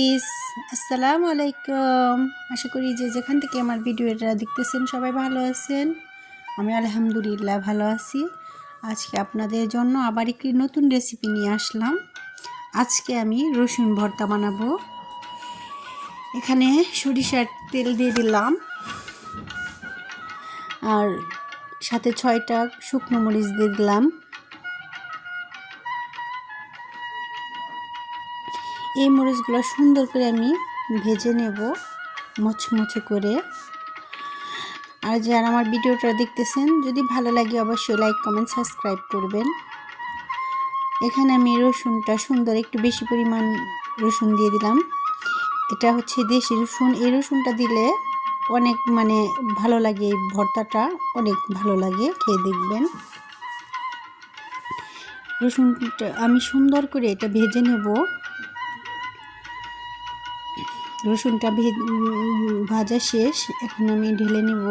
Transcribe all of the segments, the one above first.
ইস আসসালামু আলাইকুম। আশা করি যে যেখান থেকে আমার ভিডিওটা দেখতেছেন সবাই ভালো আছেন। আমি আলহামদুলিল্লাহ ভালো আছি। আজকে আপনাদের জন্য আবার একটি নতুন রেসিপি নিয়ে আসলাম। আজকে আমি রসুন ভর্তা বানাবো। এখানে সরিষার তেল দিয়ে দিলাম আর সাথে 6টা শুকনো মরিচ দিয়ে দিলাম। এই মরিচগুলো সুন্দর করে আমি ভেজে নেব মুচমুচে করে। আর যারা আমার ভিডিওটা দেখতেছেন যদি ভালো লাগে অবশ্যই লাইক কমেন্ট সাবস্ক্রাইব করবেন। এখানে আমি রসুনটা সুন্দর একটু বেশি পরিমাণ রসুন দিয়ে দিলাম। এটা হচ্ছে দেশি রসুন। এই রসুনটা দিলে অনেক ভালো লাগে, এই ভর্তাটা অনেক ভালো লাগে, খেয়ে দেখবেন। রসুনটা আমি সুন্দর করে এটা ভেজে নেব। রসুনটা ভাজা শেষ, এখন আমি ঢেলে নেব।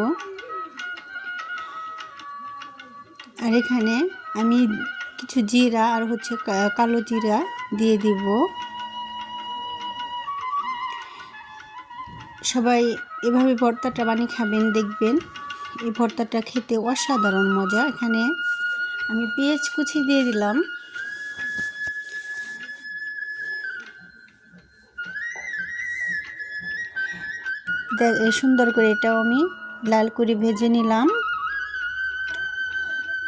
আর এখানে আমি কিছু জিরা আর হচ্ছে কালো জিরা দিয়ে দিব। সবাই এভাবে ভর্তাটা বানিয়ে খাবেন, দেখবেন এই ভর্তাটা খেতে অসাধারণ মজা। এখানে আমি পেঁয়াজ কুচি দিয়ে দিলাম। সুন্দর করে এটাও আমি লাল করে ভেজে নিলাম।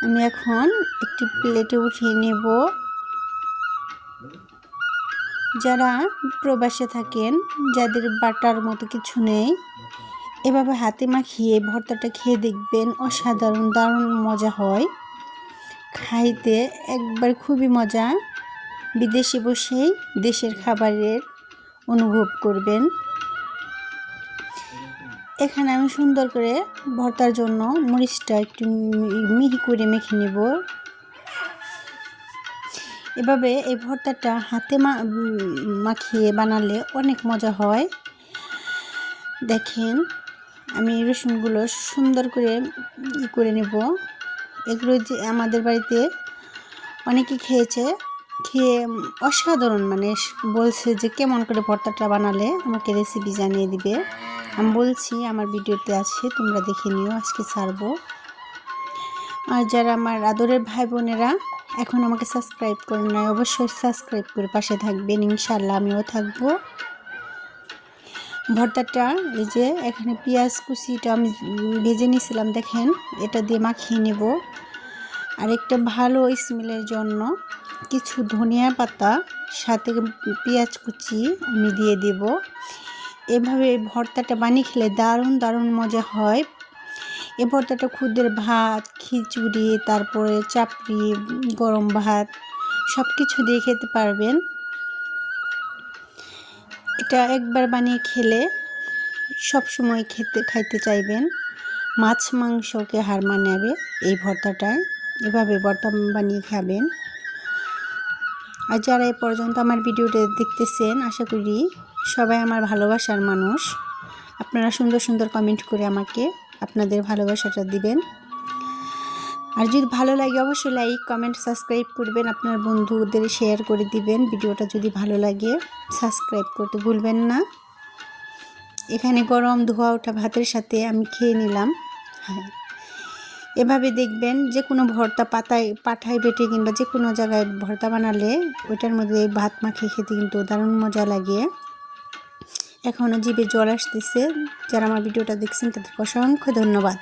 আমি এখন একটি প্লেটে উঠিয়ে নেব। যারা প্রবাসে থাকেন, যাদের বাটার মতো কিছু নেই, এভাবে হাতে মাখিয়ে ভর্তাটা খেয়ে দেখবেন, অসাধারণ দারুণ মজা হয় খাইতে, একবার খুবই মজা। বিদেশে বসেই দেশের খাবারের অনুভব করবেন। এখানে আমি সুন্দর করে ভর্তার জন্য মরিচটা একটু মিহি করে মেখে নেব। এভাবে এই ভর্তাটা হাতে মাখিয়ে বানালে অনেক মজা হয়। দেখেন আমি রসুনগুলো সুন্দর করে করে নেব। এগুলো যে আমাদের বাড়িতে অনেকে খেয়েছে, খেয়ে অসাধারণ বলছে যে কেমন করে ভর্তাটা বানালে আমাকে রেসিপি জানিয়ে দিবে। আমি বলছি আমার ভিডিওতে আছে, তোমরা দেখে নিও, আজকে ছাড়বো। আর যারা আমার আদরের ভাই বোনেরা এখন আমাকে সাবস্ক্রাইব করেন নাই, অবশ্যই সাবস্ক্রাইব করে পাশে থাকবেন, ইনশাআল্লাহ আমিও থাকবো। ভর্তাটা এই যে এখানে পেঁয়াজ কুচিটা আমি ভেজে নিয়েছিলাম, দেখেন এটা দিয়ে মাখিয়ে নেব। আর একটা ভালো স্মেলের জন্য কিছু ধনিয়া পাতা সাথে পেঁয়াজ কুচি আমি দিয়ে দেব। এভাবে ভর্তাটা বানিয়ে খেলে দারুণ দারুণ মজা হয়। এ ভর্তাটা খুদের ভাত, খিচুড়ি, তারপরে চাপড়ি, গরম ভাত সব কিছু দিয়ে খেতে পারবেন। এটা একবার বানিয়ে খেলে সব সময় খাইতে চাইবেন। মাছ মাংসকে হার মানাবে এই ভর্তাটায়। এভাবে ভর্তা বানিয়ে খাবেন। আর যারা এ পর্যন্ত আমার ভিডিওটা দেখতেছেন, আশা করি সবাই আমার ভালোবাসার মানুষ। আপনারা সুন্দর সুন্দর কমেন্ট করে আমাকে আপনাদের ভালোবাসাটা দিবেন। আর যদি ভালো লাগে অবশ্যই লাইক কমেন্ট সাবস্ক্রাইব করবেন, আপনার বন্ধুদের শেয়ার করে দিবেন। ভিডিওটা যদি ভালো লাগে সাবস্ক্রাইব করতে ভুলবেন না। এখানে গরম ধোয়া ওঠা ভাতের সাথে আমি খেয়ে নিলাম। হ্যাঁ, এভাবে দেখবেন যে কোনো ভর্তা পাঠায় বেটে কিংবা যে কোনো জায়গায় ভর্তা বানালে ওইটার মধ্যে ভাত মাখিয়ে খেতে কিন্তু দারুণ মজা লাগে। এখনও জিভে জল আসতেছে। যারা আমার ভিডিওটা দেখছেন তাদেরকে অসংখ্য ধন্যবাদ।